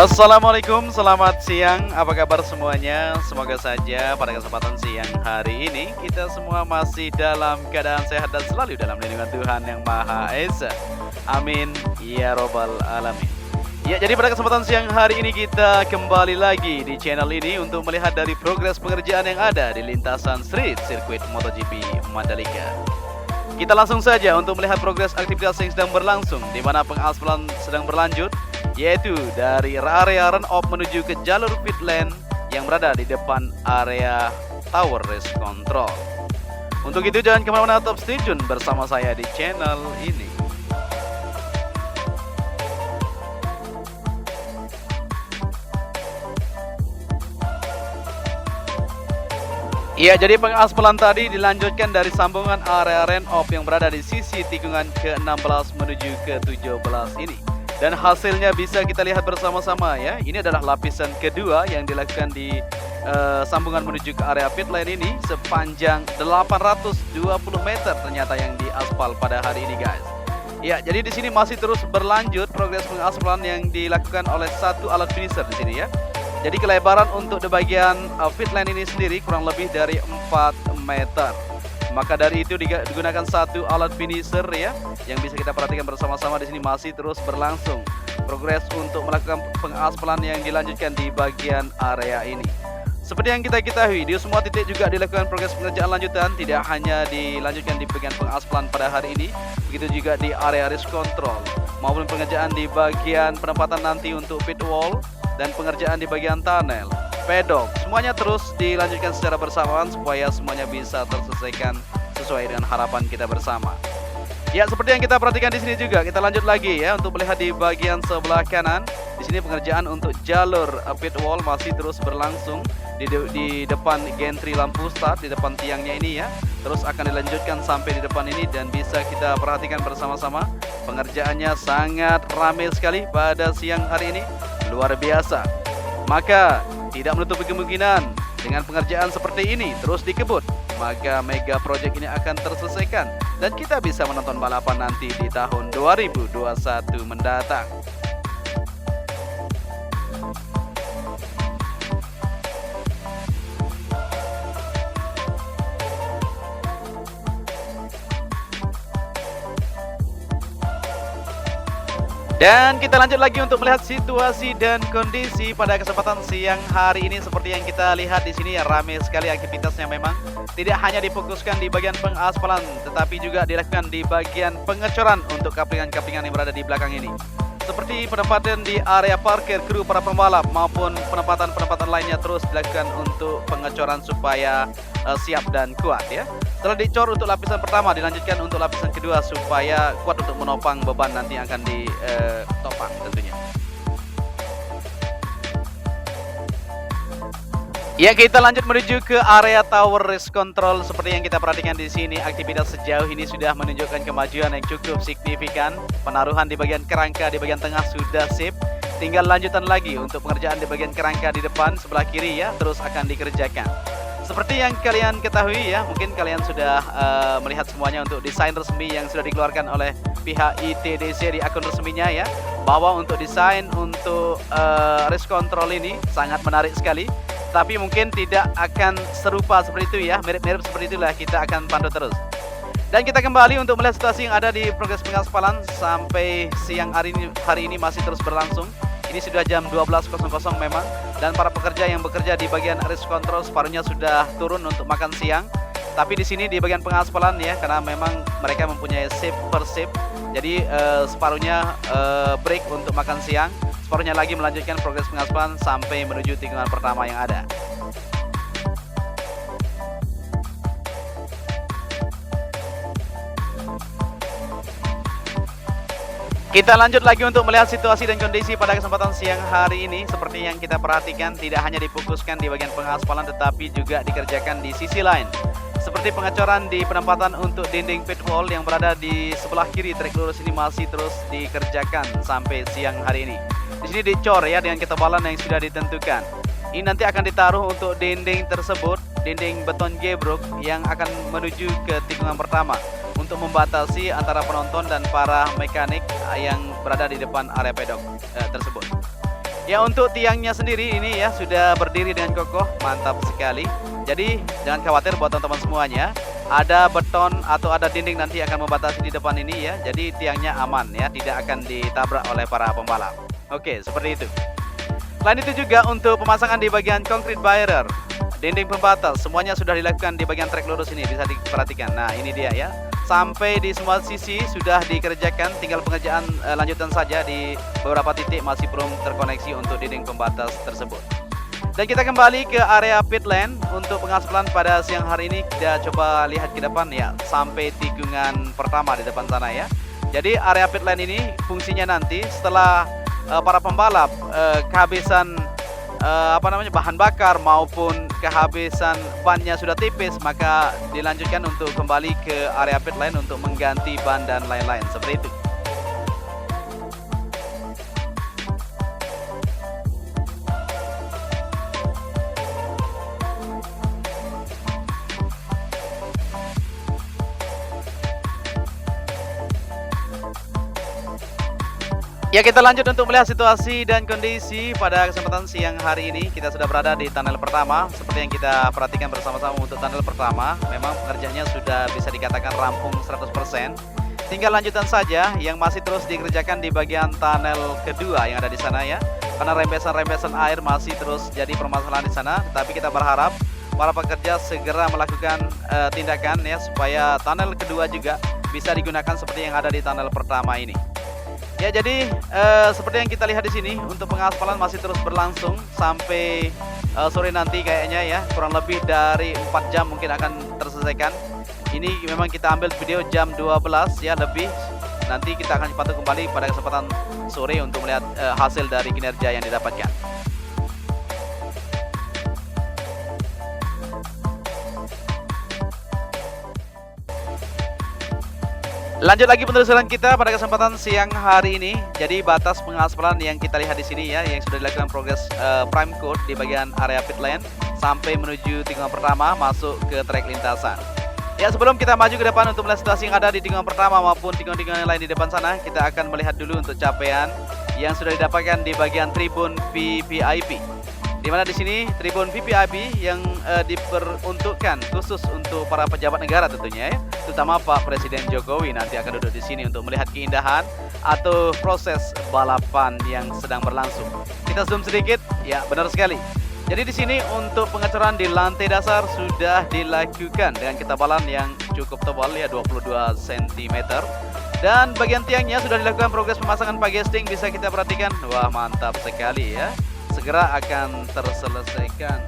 Assalamualaikum, selamat siang. Apa kabar semuanya? Semoga saja pada kesempatan siang hari ini kita semua masih dalam keadaan sehat dan selalu dalam lindungan Tuhan Yang Maha Esa. Amin ya robbal alamin. Ya, jadi pada kesempatan siang hari ini kita kembali lagi di channel ini untuk melihat dari progres pengerjaan yang ada di lintasan street sirkuit MotoGP Mandalika. Kita langsung saja untuk melihat progres aktivitas yang sedang berlangsung, di mana pengaspalan sedang berlanjut, yaitu dari area run-off menuju ke jalur pit lane yang berada di depan area tower race control. Untuk itu jangan kemana-mana, tetap stay tune bersama saya di channel ini. Ya, jadi pengaspalan tadi dilanjutkan dari sambungan area run-off yang berada di sisi tikungan ke-16 menuju ke-17 ini. Dan hasilnya bisa kita lihat bersama-sama ya. Ini adalah lapisan kedua yang dilakukan di sambungan menuju ke area pit lane ini sepanjang 820 meter ternyata yang diaspal pada hari ini, guys. Ya, jadi di sini masih terus berlanjut progres pengaspalan yang dilakukan oleh satu alat finisher di sini ya. Jadi kelebaran untuk di bagian pit lane ini sendiri kurang lebih dari 4 meter. Maka dari itu digunakan satu alat finisher ya, yang bisa kita perhatikan bersama-sama di sini masih terus berlangsung progres untuk melakukan pengaspalan yang dilanjutkan di bagian area ini. Seperti yang kita ketahui, di semua titik juga dilakukan progres pengerjaan lanjutan, tidak hanya dilanjutkan di bagian pengaspalan pada hari ini, begitu juga di area race control maupun pengerjaan di bagian penempatan nanti untuk pit wall dan pengerjaan di bagian tunnel, pedok, semuanya terus dilanjutkan secara bersamaan supaya semuanya bisa terselesaikan sesuai dengan harapan kita bersama. Ya, seperti yang kita perhatikan di sini juga, kita lanjut lagi ya untuk melihat di bagian sebelah kanan. Di sini pengerjaan untuk jalur pit wall masih terus berlangsung di depan gantry lampu start, di depan tiangnya ini ya. Terus akan dilanjutkan sampai di depan ini dan bisa kita perhatikan bersama-sama. Pengerjaannya sangat ramai sekali pada siang hari ini. Luar biasa. Maka tidak menutup kemungkinan dengan pengerjaan seperti ini terus dikebut, maka mega project ini akan terselesaikan dan kita bisa menonton balapan nanti di tahun 2021 mendatang. Dan kita lanjut lagi untuk melihat situasi dan kondisi pada kesempatan siang hari ini. Seperti yang kita lihat di sini ya, ramai sekali aktivitasnya. Memang tidak hanya difokuskan di bagian pengaspalan, tetapi juga dilakukan di bagian pengecoran untuk kaplingan-kaplingan yang berada di belakang ini. Seperti penempatan di area parkir kru para pembalap maupun penempatan-penempatan lainnya terus dilakukan untuk pengecoran supaya siap dan kuat ya. Setelah dicor untuk lapisan pertama, dilanjutkan untuk lapisan kedua supaya kuat untuk menopang beban nanti yang akan ditopang tentunya. Ya, kita lanjut menuju ke area tower race control. Seperti yang kita perhatikan di sini, aktivitas sejauh ini sudah menunjukkan kemajuan yang cukup signifikan. Penaruhan di bagian kerangka di bagian tengah sudah sip. Tinggal lanjutan lagi untuk pengerjaan di bagian kerangka di depan sebelah kiri ya, terus akan dikerjakan. Seperti yang kalian ketahui ya, mungkin kalian sudah melihat semuanya untuk desain resmi yang sudah dikeluarkan oleh pihak ITDC di akun resminya ya, bahwa untuk desain untuk race control ini sangat menarik sekali. Tapi mungkin tidak akan serupa seperti itu ya, mirip-mirip seperti itulah, kita akan pantau terus. Dan kita kembali untuk melihat situasi yang ada di progres pengaspalan sampai siang hari ini masih terus berlangsung. Ini sudah jam 12.00 memang, dan para pekerja yang bekerja di bagian race control separuhnya sudah turun untuk makan siang. Tapi di sini di bagian pengaspalan ya, karena memang mereka mempunyai shift per shift, jadi separuhnya break untuk makan siang, separuhnya lagi melanjutkan progres pengaspalan sampai menuju tikungan pertama yang ada. Kita lanjut lagi untuk melihat situasi dan kondisi pada kesempatan siang hari ini. Seperti yang kita perhatikan, tidak hanya difokuskan di bagian pengaspalan tetapi juga dikerjakan di sisi lain. Seperti pengecoran di penempatan untuk dinding pit wall yang berada di sebelah kiri trek lurus ini masih terus dikerjakan sampai siang hari ini. Di sini dicor ya dengan ketebalan yang sudah ditentukan. Ini nanti akan ditaruh untuk dinding tersebut, dinding beton gebrok yang akan menuju ke tikungan pertama, untuk membatasi antara penonton dan para mekanik yang berada di depan area pedok tersebut. Ya, untuk tiangnya sendiri ini ya sudah berdiri dengan kokoh, mantap sekali. Jadi jangan khawatir buat teman-teman semuanya. Ada beton atau ada dinding nanti akan membatasi di depan ini ya. Jadi tiangnya aman ya, tidak akan ditabrak oleh para pembalap. Oke, seperti itu. Selain itu juga untuk pemasangan di bagian concrete barrier, dinding pembatas, semuanya sudah dilakukan di bagian trek lurus ini, bisa diperhatikan. Nah, ini dia ya. Sampai di semua sisi sudah dikerjakan, tinggal pengerjaan lanjutan saja di beberapa titik masih belum terkoneksi untuk dinding pembatas tersebut. Dan kita kembali ke area pit lane untuk pengaspalan pada siang hari ini. Kita coba lihat ke depan ya, sampai tikungan pertama di depan sana ya. Jadi area pit lane ini fungsinya nanti setelah para pembalap kehabisan bahan bakar maupun kehabisan bannya sudah tipis, maka dilanjutkan untuk kembali ke area pit lane untuk mengganti ban dan lain-lain seperti itu. Ya, kita lanjut untuk melihat situasi dan kondisi pada kesempatan siang hari ini. Kita sudah berada di tunnel pertama. Seperti yang kita perhatikan bersama-sama untuk tunnel pertama, memang pengerjaannya sudah bisa dikatakan rampung 100%. Tinggal lanjutan saja yang masih terus dikerjakan di bagian tunnel kedua yang ada di sana ya. Karena rembesan-rembesan air masih terus jadi permasalahan di sana. Tetapi kita berharap para pekerja segera melakukan tindakan ya, supaya tunnel kedua juga bisa digunakan seperti yang ada di tunnel pertama ini. Ya, jadi seperti yang kita lihat di sini untuk pengaspalan masih terus berlangsung sampai sore nanti kayaknya ya, kurang lebih dari 4 jam mungkin akan terselesaikan. Ini memang kita ambil video jam 12 ya lebih. Nanti kita akan pantau kembali pada kesempatan sore untuk melihat hasil dari kinerja yang didapatkan. Lanjut lagi penelusuran kita pada kesempatan siang hari ini. Jadi batas pengaspalan yang kita lihat di sini ya, yang sudah dilakukan progres prime coat di bagian area pit lane sampai menuju tikungan pertama masuk ke trek lintasan. Ya, sebelum kita maju ke depan untuk melihat situasi yang ada di tikungan pertama maupun tikungan-tikungan yang lain di depan sana, kita akan melihat dulu untuk capaian yang sudah didapatkan di bagian tribun VVIP. Di mana di sini tribun VVIP yang diperuntukkan khusus untuk para pejabat negara tentunya ya, terutama Pak Presiden Jokowi nanti akan duduk di sini untuk melihat keindahan atau proses balapan yang sedang berlangsung. Kita zoom sedikit, ya benar sekali. Jadi di sini untuk pengecoran di lantai dasar sudah dilakukan dengan ketebalan yang cukup tebal ya, 22 cm. Dan bagian tiangnya sudah dilakukan progres pemasangan pagesting, bisa kita perhatikan. Wah, mantap sekali ya. Segera akan terselesaikan.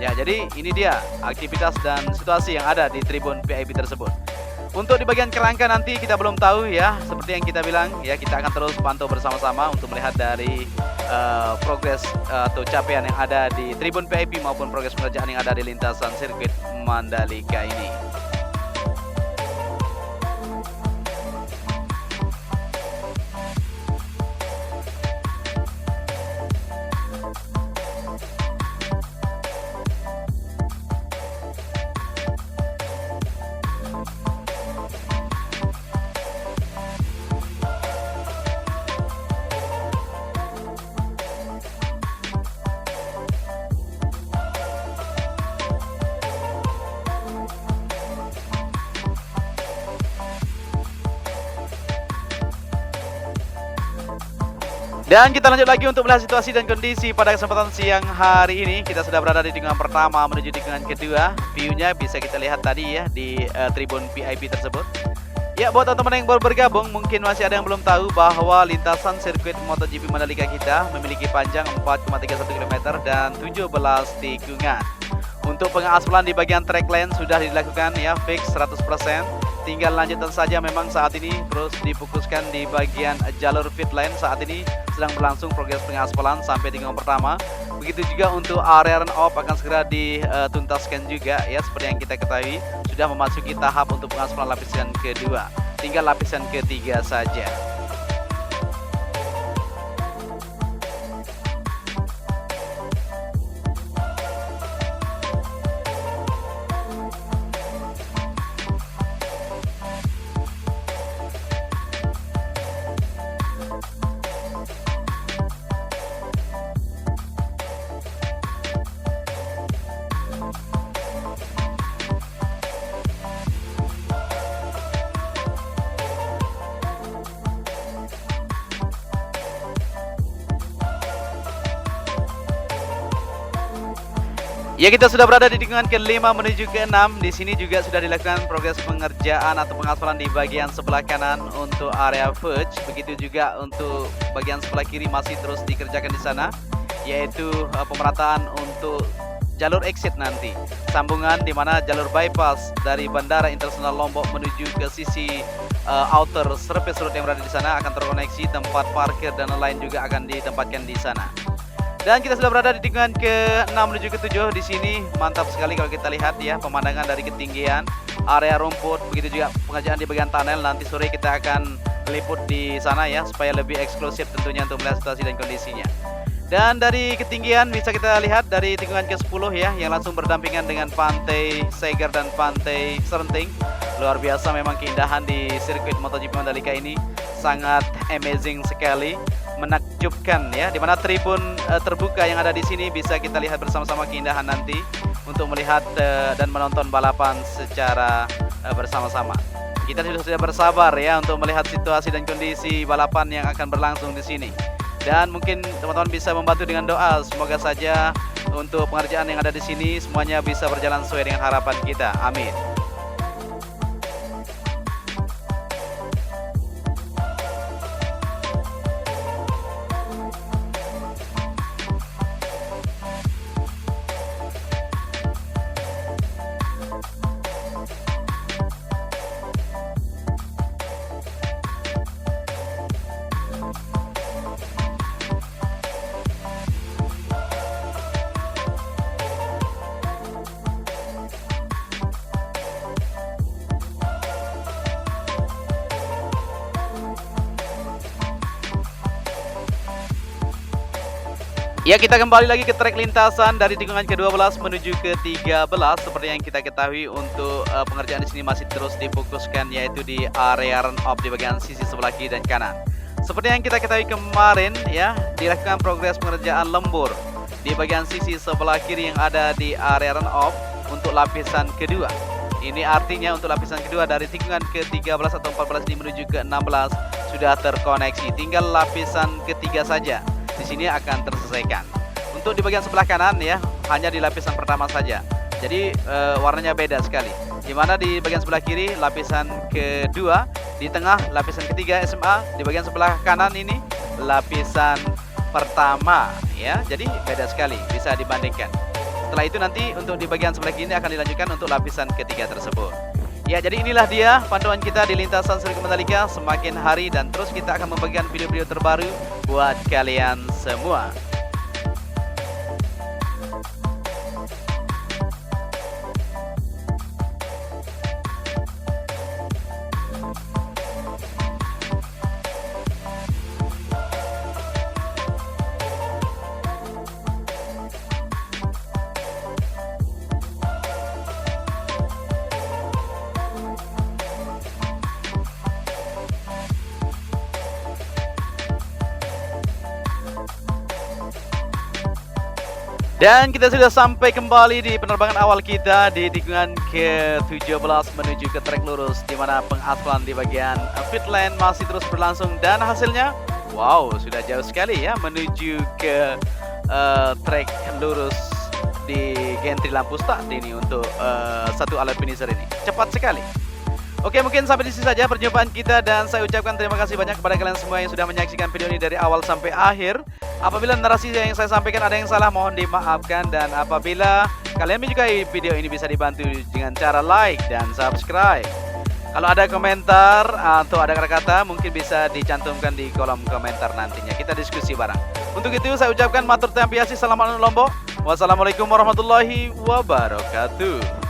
Ya, jadi ini dia aktivitas dan situasi yang ada di tribun VIP tersebut. Untuk di bagian kerangka nanti kita belum tahu ya, seperti yang kita bilang ya, kita akan terus pantau bersama-sama untuk melihat dari progres atau capaian yang ada di tribun VIP maupun progres pengerjaan yang ada di lintasan sirkuit Mandalika ini. Dan kita lanjut lagi untuk melihat situasi dan kondisi pada kesempatan siang hari ini. Kita sudah berada di tikungan pertama menuju tikungan kedua. View-nya bisa kita lihat tadi ya di tribun VIP tersebut. Ya, buat teman-teman yang baru bergabung, mungkin masih ada yang belum tahu bahwa lintasan sirkuit MotoGP Mandalika kita memiliki panjang 4,31 km dan 17 tikungan. Untuk pengaspalan di bagian track lane sudah dilakukan ya, fix 100%. Tinggal lanjutan saja, memang saat ini terus difokuskan di bagian jalur pit lane. Saat ini sedang berlangsung progres pengaspalan sampai tikungan pertama. Begitu juga untuk area run off akan segera dituntaskan juga ya, seperti yang kita ketahui sudah memasuki tahap untuk pengaspalan lapisan kedua. Tinggal lapisan ketiga saja. Ya, kita sudah berada di tikungan ke-5 menuju ke-6. Di sini juga sudah dilakukan progres pengerjaan atau pengaspalan di bagian sebelah kanan untuk area verge. Begitu juga untuk bagian sebelah kiri masih terus dikerjakan di sana, yaitu pemerataan untuk jalur exit nanti. Sambungan di mana jalur bypass dari Bandara Internasional Lombok menuju ke sisi outer surface road yang berada di sana akan terkoneksi, tempat parkir dan lain juga akan ditempatkan di sana. Dan kita sudah berada di tikungan ke-6 menuju ke-7. Di sini mantap sekali kalau kita lihat ya pemandangan dari ketinggian, area rumput, begitu juga pengerjaan di bagian tunnel. Nanti sore kita akan meliput di sana ya supaya lebih eksklusif tentunya untuk melihat situasi dan kondisinya. Dan dari ketinggian bisa kita lihat dari tikungan ke-10 ya yang langsung berdampingan dengan Pantai Seger dan Pantai Serenting. Luar biasa memang keindahan di sirkuit MotoGP Mandalika ini, sangat amazing sekali, menakjubkan ya, dimana tribun terbuka yang ada di sini bisa kita lihat bersama-sama keindahan nanti untuk melihat dan menonton balapan secara bersama-sama. Kita sudah bersabar ya untuk melihat situasi dan kondisi balapan yang akan berlangsung di sini. Dan mungkin teman-teman bisa membantu dengan doa, semoga saja untuk pengerjaan yang ada di sini semuanya bisa berjalan sesuai dengan harapan kita. Amin. Ya, kita kembali lagi ke trek lintasan dari tikungan ke-12 menuju ke-13. Seperti yang kita ketahui untuk pengerjaan di sini masih terus difokuskan, yaitu di area run off di bagian sisi sebelah kiri dan kanan. Seperti yang kita ketahui kemarin ya, dilakukan progres pengerjaan lembur di bagian sisi sebelah kiri yang ada di area run off untuk lapisan kedua. Ini artinya untuk lapisan kedua dari tikungan ke-13 atau 14 ini menuju ke-16 sudah terkoneksi. Tinggal lapisan ketiga saja di sini akan terselesaikan. Untuk di bagian sebelah kanan ya, hanya di lapisan pertama saja. Jadi warnanya beda sekali. Di mana di bagian sebelah kiri lapisan kedua, di tengah lapisan ketiga SMA, di bagian sebelah kanan ini lapisan pertama ya. Jadi beda sekali, bisa dibandingkan. Setelah itu nanti untuk di bagian sebelah kiri akan dilanjutkan untuk lapisan ketiga tersebut. Ya, jadi inilah dia panduan kita di lintasan sirkuit Mandalika semakin hari, dan terus kita akan membagikan video-video terbaru buat kalian semua. Dan kita sudah sampai kembali di penerbangan awal kita di tikungan ke-17 menuju ke trek lurus, di mana pengaspalan di bagian pit lane masih terus berlangsung, dan hasilnya wow, sudah jauh sekali ya menuju ke trek lurus di gantry lampu start ini untuk satu alat finisher ini. Cepat sekali. Oke, mungkin sampai di sini saja perjumpaan kita, dan saya ucapkan terima kasih banyak kepada kalian semua yang sudah menyaksikan video ini dari awal sampai akhir. Apabila narasi yang saya sampaikan ada yang salah, mohon dimaafkan, dan apabila kalian menyukai video ini bisa dibantu dengan cara like dan subscribe. Kalau ada komentar atau ada kata-kata mungkin bisa dicantumkan di kolom komentar nantinya, kita diskusi bareng. Untuk itu saya ucapkan matur terima kasih, salam Lombok. Wassalamualaikum warahmatullahi wabarakatuh.